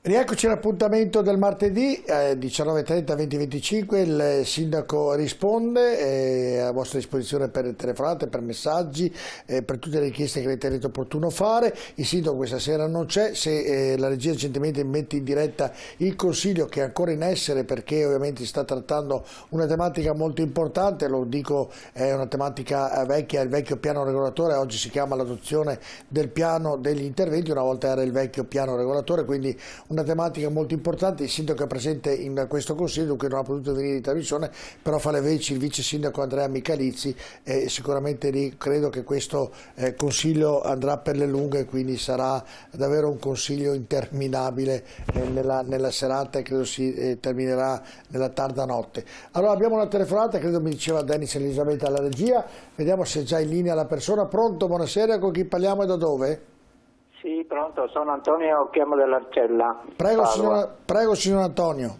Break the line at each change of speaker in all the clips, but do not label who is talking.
Rieccoci all'appuntamento del martedì 19:30-20:25, il sindaco risponde, è a vostra disposizione per telefonate, per messaggi, per tutte le richieste che ritenete opportuno fare. Il sindaco questa sera non c'è, se la regia recentemente mette in diretta il consiglio che è ancora in essere, perché ovviamente si sta trattando una tematica molto importante, lo dico, è una tematica vecchia, il vecchio piano regolatore, oggi si chiama l'adozione del piano degli interventi, una volta era il vecchio piano regolatore, quindi una tematica molto importante. Il sindaco è presente in questo consiglio, dunque non ha potuto venire in trasmissione, però fa le veci il vice sindaco Andrea Michalizzi e sicuramente credo che questo consiglio andrà per le lunghe, quindi sarà davvero un consiglio interminabile nella serata e credo si terminerà nella tarda notte. Allora abbiamo una telefonata, credo mi diceva Denis Elisabetta alla regia, vediamo se è già in linea la persona. Pronto, buonasera, con chi parliamo e da dove?
Sì, pronto, sono Antonio, chiamo dall'Arcella.
Prego signor Antonio.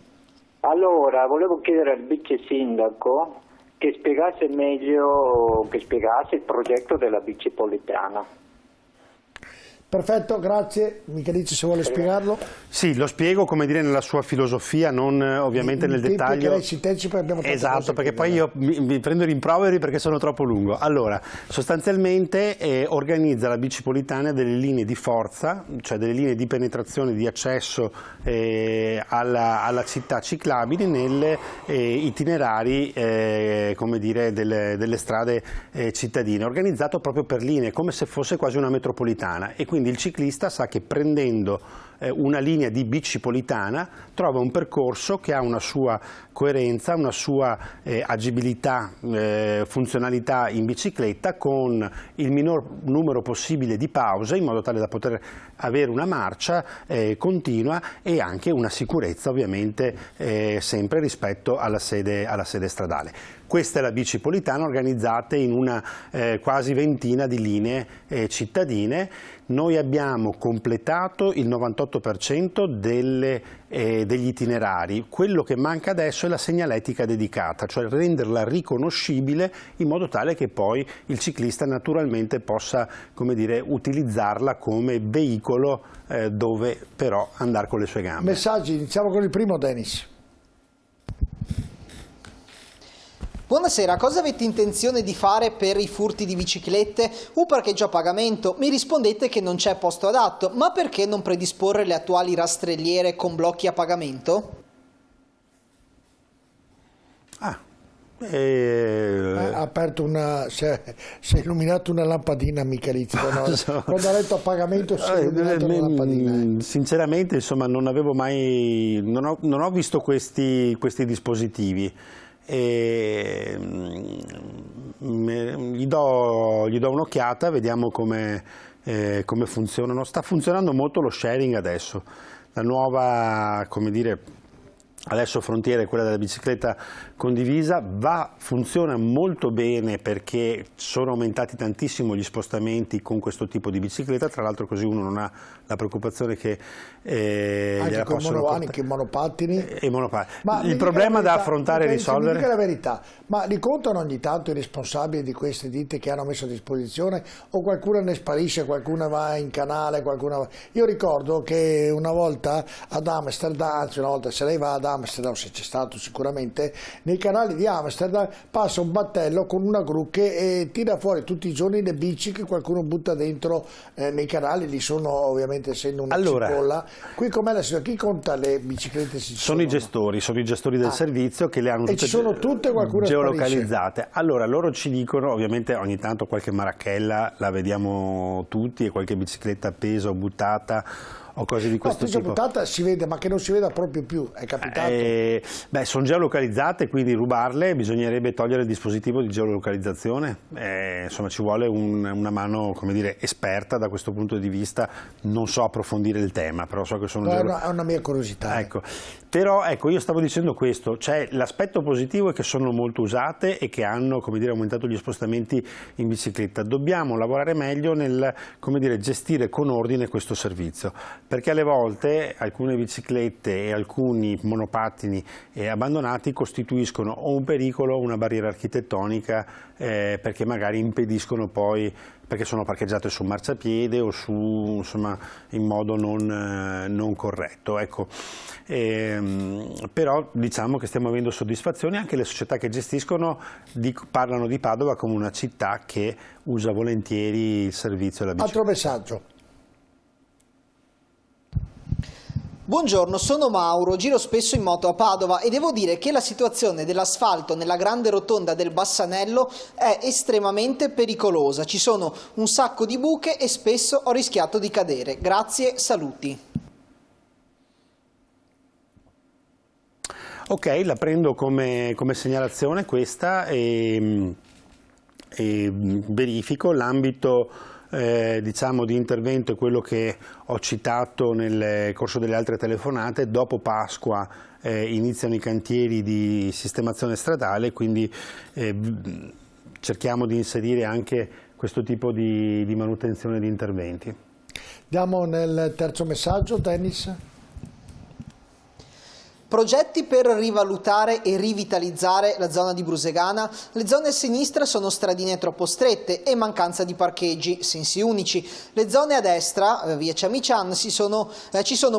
Allora, volevo chiedere al vice sindaco che spiegasse meglio, il progetto della bicipolitana.
Perfetto, grazie. Michalizzi, se vuole spiegarlo.
Sì, lo spiego, come dire, nella sua filosofia, non ovviamente nel dettaglio.
Lei si anticipa, abbiamo
esatto, perché poi io mi prendo rimproveri perché sono troppo lungo. Allora, sostanzialmente organizza la bicipolitana delle linee di forza, cioè delle linee di penetrazione, di accesso alla città ciclabili nelle itinerari, come dire, delle strade cittadine, organizzato proprio per linee, come se fosse quasi una metropolitana, e quindi il ciclista sa che prendendo una linea di bicipolitana trova un percorso che ha una sua coerenza, una sua agibilità, funzionalità in bicicletta, con il minor numero possibile di pause, in modo tale da poter avere una marcia continua e anche una sicurezza, ovviamente sempre rispetto alla sede stradale. Questa è la bicipolitana, organizzata in una quasi ventina di linee cittadine. Noi abbiamo completato il 98% degli itinerari. Quello che manca adesso è la segnaletica dedicata, cioè renderla riconoscibile in modo tale che poi il ciclista naturalmente possa, come dire, utilizzarla come veicolo dove però andare con le sue gambe.
Messaggi, iniziamo con il primo, Denis.
Buonasera, cosa avete intenzione di fare per i furti di biciclette? Un parcheggio a pagamento? Mi rispondete che non c'è posto adatto, ma perché non predisporre le attuali rastrelliere con blocchi a pagamento?
Ha aperto si è illuminato una lampadina Michalizzi, quando ha detto a pagamento si è illuminata una lampadina.
Sinceramente, insomma, non ho visto questi dispositivi. Gli do un'occhiata, vediamo come funzionano. Sta funzionando molto lo sharing adesso, la nuova, come dire, adesso frontiera è quella della bicicletta condivisa, funziona molto bene perché sono aumentati tantissimo gli spostamenti con questo tipo di bicicletta, tra l'altro così uno non ha la preoccupazione che
anche con monopattini
e monopattini. Il problema da affrontare e risolvere...
Mi dica la verità, ma li contano ogni tanto i responsabili di queste ditte che hanno messo a disposizione, o qualcuno ne sparisce, qualcuno va in canale, Io ricordo che una volta ad Amsterdam, anzi una volta, se lei va ad Amsterdam, se c'è stato sicuramente, nei canali di Amsterdam passa un battello con una gru che tira fuori tutti i giorni le bici che qualcuno butta dentro nei canali. Li sono, ovviamente, essendo una cipolla. Qui com'è la situazione? Chi conta le biciclette? Sono i gestori del servizio che le hanno tutte,
ci sono tutte geolocalizzate.
Sparisce.
Allora loro ci dicono, ovviamente ogni tanto qualche marachella la vediamo tutti, e qualche bicicletta appesa o buttata o cose di questo tipo.
Buttata si vede, ma che non si veda proprio più, è capitato?
Sono geolocalizzate, quindi rubarle bisognerebbe togliere il dispositivo di geolocalizzazione, insomma ci vuole una mano, come dire, esperta da questo punto di vista. Non so approfondire il tema, però so che sono
è una mia curiosità.
Ecco. Però ecco, io stavo dicendo questo, cioè l'aspetto positivo è che sono molto usate e che hanno, come dire, aumentato gli spostamenti in bicicletta. Dobbiamo lavorare meglio nel, come dire, gestire con ordine questo servizio, perché alle volte alcune biciclette e alcuni monopattini abbandonati costituiscono o un pericolo o una barriera architettonica, perché magari impediscono poi perché sono parcheggiate su marciapiede o insomma, in modo non corretto. Ecco. Però diciamo che stiamo avendo soddisfazioni, anche le società che gestiscono parlano di Padova come una città che usa volentieri il servizio della bicicletta.
Altro messaggio.
Buongiorno, sono Mauro, giro spesso in moto a Padova e devo dire che la situazione dell'asfalto nella grande rotonda del Bassanello è estremamente pericolosa. Ci sono un sacco di buche e spesso ho rischiato di cadere. Grazie, saluti.
Ok, la prendo come segnalazione questa e verifico l'ambito diciamo di intervento è quello che ho citato nel corso delle altre telefonate. Dopo Pasqua iniziano i cantieri di sistemazione stradale, quindi cerchiamo di inserire anche questo tipo di manutenzione di interventi.
Andiamo nel terzo messaggio, Dennis.
Progetti per rivalutare e rivitalizzare la zona di Brusegana. Le zone a sinistra sono stradine troppo strette e mancanza di parcheggi, sensi unici. Le zone a destra, via Ciamician, ci sono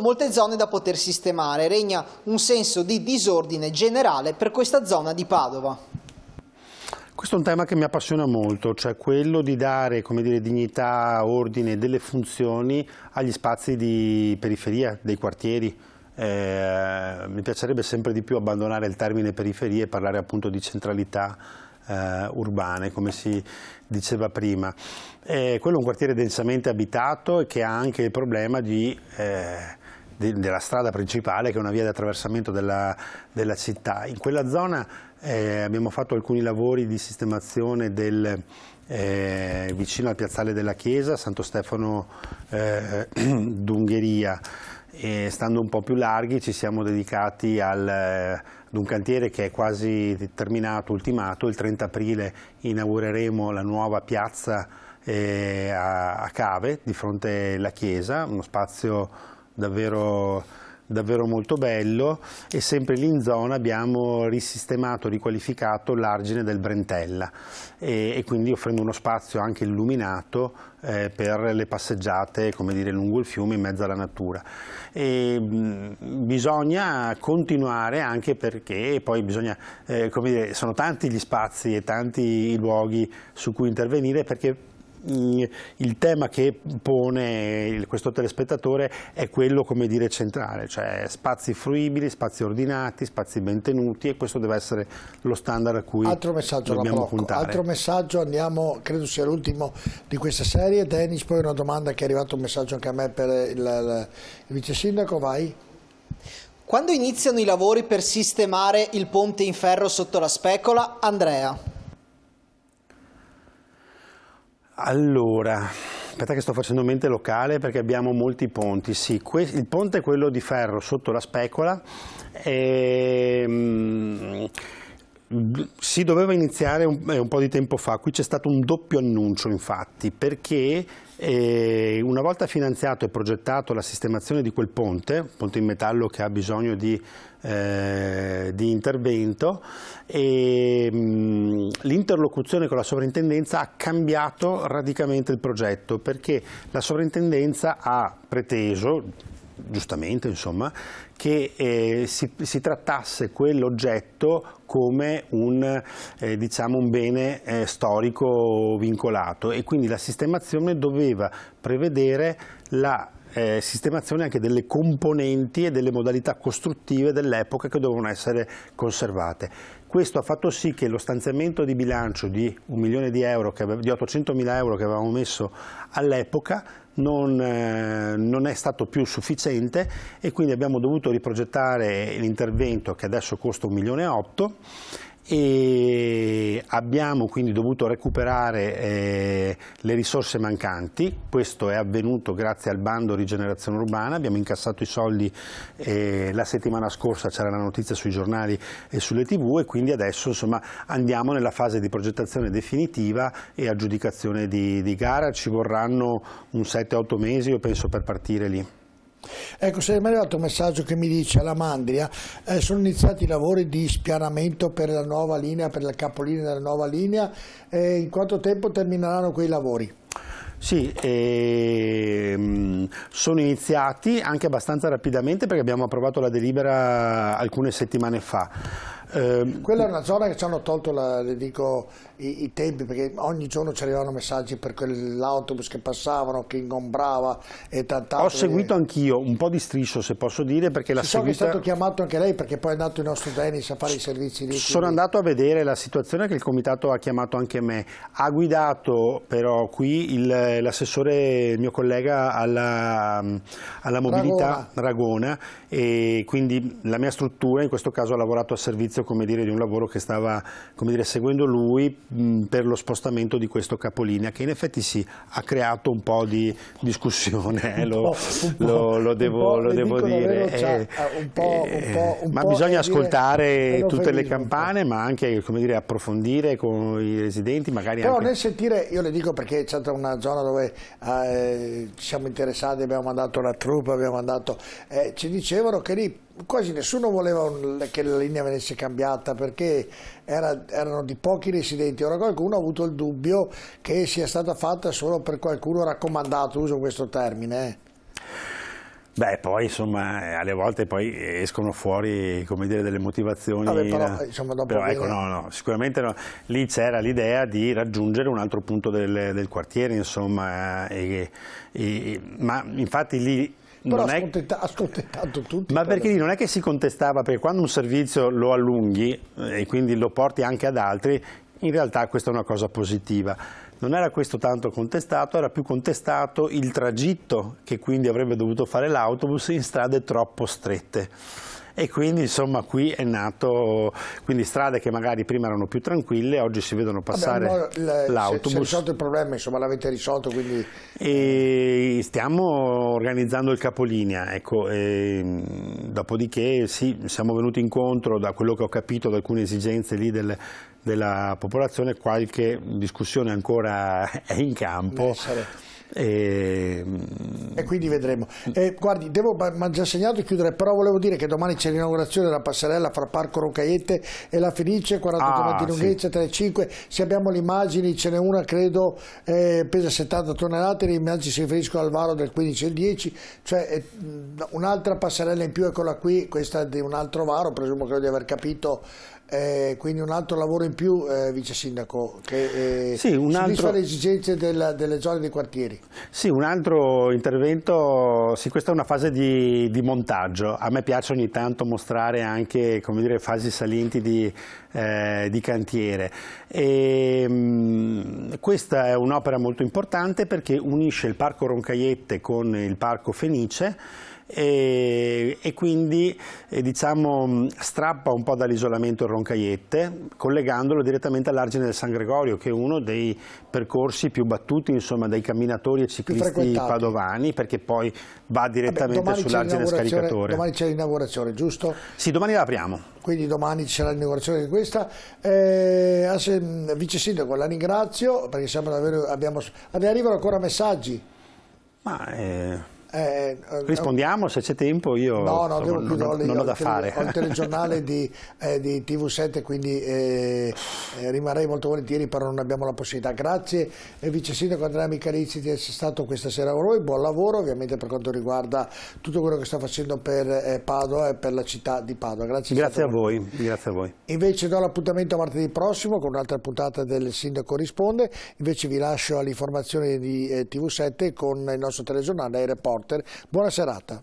molte zone da poter sistemare. Regna un senso di disordine generale per questa zona di Padova.
Questo è un tema che mi appassiona molto, cioè quello di dare, come dire, dignità, ordine, delle funzioni agli spazi di periferia, dei quartieri. Mi piacerebbe sempre di più abbandonare il termine periferie e parlare appunto di centralità urbane, come si diceva prima. Quello è un quartiere densamente abitato e che ha anche il problema della strada principale, che è una via di attraversamento della città. In quella zona abbiamo fatto alcuni lavori di sistemazione vicino al piazzale della chiesa, Santo Stefano d'Ungheria. E stando un po' più larghi ci siamo dedicati ad un cantiere che è quasi terminato, ultimato. Il 30 aprile inaugureremo la nuova piazza a Cave di fronte alla chiesa, uno spazio davvero molto bello, e sempre lì in zona abbiamo risistemato, riqualificato l'argine del Brentella e quindi offrendo uno spazio anche illuminato per le passeggiate, come dire, lungo il fiume in mezzo alla natura. Bisogna continuare, anche perché poi bisogna, come dire, sono tanti gli spazi e tanti i luoghi su cui intervenire, perché il tema che pone questo telespettatore è quello, come dire, centrale, cioè spazi fruibili, spazi ordinati, spazi ben tenuti, e questo deve essere lo standard a cui dobbiamo puntare.
Altro messaggio, andiamo, credo sia l'ultimo di questa serie. Dennis, poi una domanda che è arrivato, un messaggio anche a me per il vice sindaco, vai.
Quando iniziano i lavori per sistemare il ponte in ferro sotto la Specola? Andrea.
Allora, aspetta che sto facendo mente locale perché abbiamo molti ponti. Sì, il ponte è quello di ferro sotto la Specola. Si doveva iniziare un po' di tempo fa. Qui c'è stato un doppio annuncio, infatti, perché una volta finanziato e progettato la sistemazione di quel ponte in metallo che ha bisogno di intervento, e l'interlocuzione con la sovrintendenza ha cambiato radicalmente il progetto, perché la sovrintendenza ha preteso, giustamente insomma, che si trattasse quell'oggetto come un bene storico vincolato, e quindi la sistemazione doveva prevedere la sistemazione anche delle componenti e delle modalità costruttive dell'epoca che dovevano essere conservate. Questo ha fatto sì che lo stanziamento di bilancio di 1 milione di euro, di 800.000 euro che avevamo messo all'epoca, non è stato più sufficiente, e quindi abbiamo dovuto riprogettare l'intervento, che adesso costa 1,8 milioni, e abbiamo quindi dovuto recuperare le risorse mancanti. Questo è avvenuto grazie al bando Rigenerazione Urbana. Abbiamo incassato i soldi la settimana scorsa, c'era la notizia sui giornali e sulle TV, e quindi adesso insomma andiamo nella fase di progettazione definitiva e aggiudicazione di gara. Ci vorranno un 7-8 mesi, io penso, per partire lì.
Ecco, se mi è arrivato un messaggio che mi dice: alla Mandria sono iniziati i lavori di spianamento per la nuova linea, per il capolinea della nuova linea, in quanto tempo termineranno quei lavori?
Sì, sono iniziati anche abbastanza rapidamente perché abbiamo approvato la delibera alcune settimane fa.
Quella è una zona che ci hanno tolto, le dico, i tempi, perché ogni giorno ci arrivavano messaggi per quell'autobus che passavano, che ingombrava e tant'altro.
Ho seguito anch'io un po' di striscio, se posso dire, perché
So che è stato chiamato anche lei, perché poi è andato il nostro Dennis a fare i servizi lì.
Sono andato a vedere la situazione, che il comitato ha chiamato anche me. Ha guidato però qui l'assessore, il mio collega alla mobilità Ragona, e quindi la mia struttura in questo caso ha lavorato a servizio, come dire, di un lavoro che stava, come dire, seguendo lui per lo spostamento di questo capolinea, che in effetti sì, ha creato un po' di discussione, lo devo dire. Ma bisogna ascoltare tutte le campane, ma anche, come dire, approfondire con i residenti, magari
però
anche...
nel sentire, io le dico perché c'è stata una zona dove ci siamo interessati, abbiamo mandato una troupe, abbiamo mandato, ci dicevano che lì quasi nessuno voleva che la linea venisse cambiata perché erano di pochi residenti. Ora qualcuno ha avuto il dubbio che sia stata fatta solo per qualcuno raccomandato, uso questo termine.
Beh, poi insomma alle volte poi escono fuori, come dire, delle motivazioni.
Vabbè, però, insomma, dopo
però ecco, no, sicuramente no. Lì c'era l'idea di raggiungere un altro punto del quartiere, insomma, ma infatti lì...
Però ha scontentato tutti.
Ma perché lì non è che si contestava, perché quando un servizio lo allunghi e quindi lo porti anche ad altri, in realtà questa è una cosa positiva. Non era questo tanto contestato, era più contestato il tragitto che quindi avrebbe dovuto fare l'autobus in strade troppo strette. E quindi insomma qui è nato, quindi strade che magari prima erano più tranquille, oggi si vedono passare l'autobus.
Si è risolto il problema, insomma l'avete risolto, quindi...
E stiamo organizzando il capolinea, ecco, dopodiché sì, siamo venuti incontro, da quello che ho capito, da alcune esigenze lì della popolazione, qualche discussione ancora è in campo.
E quindi vedremo. Guardi, devo già segnato di chiudere, però volevo dire che domani c'è l'inaugurazione della passerella fra Parco Roncaiette e La Fenice, 42 metri di lunghezza, 3,5. Se abbiamo le immagini, ce n'è una credo pesa 70 tonnellate, le immagini si riferiscono al varo del 15 e il 10, cioè un'altra passerella in più, eccola qui, questa è di un altro varo, presumo di aver capito. Quindi un altro lavoro in più, vice sindaco, che
sì,
soddisfa le esigenze delle zone dei quartieri.
Sì, un altro intervento, sì, questa è una fase di montaggio. A me piace ogni tanto mostrare anche, come dire, fasi salienti di cantiere. Questa è un'opera molto importante perché unisce il Parco Roncaiette con il Parco Fenice, e quindi diciamo strappa un po' dall'isolamento il Roncaiette, collegandolo direttamente all'Argine del San Gregorio, che è uno dei percorsi più battuti, insomma, dai camminatori e ciclisti padovani, perché poi va direttamente sull'Argine Scaricatore.
Domani c'è l'inaugurazione, giusto?
Sì, domani la apriamo.
Quindi domani c'è l'inaugurazione di questa. Vice Sindaco, la ringrazio perché sembra davvero arrivano ancora messaggi.
Ma rispondiamo se c'è tempo, io
non ho
da fare.
Ho il telegiornale di TV7, quindi rimarrei molto volentieri, però non abbiamo la possibilità. Grazie Vice Sindaco Andrea Michalizzi di essere stato questa sera con noi, buon lavoro ovviamente per quanto riguarda tutto quello che sta facendo per Padova e per la città di Padova.
Grazie a voi.
Invece do l'appuntamento a martedì prossimo con un'altra puntata del Sindaco Risponde, invece vi lascio all'informazione di TV7 con il nostro telegiornale ai reporter. Buona serata.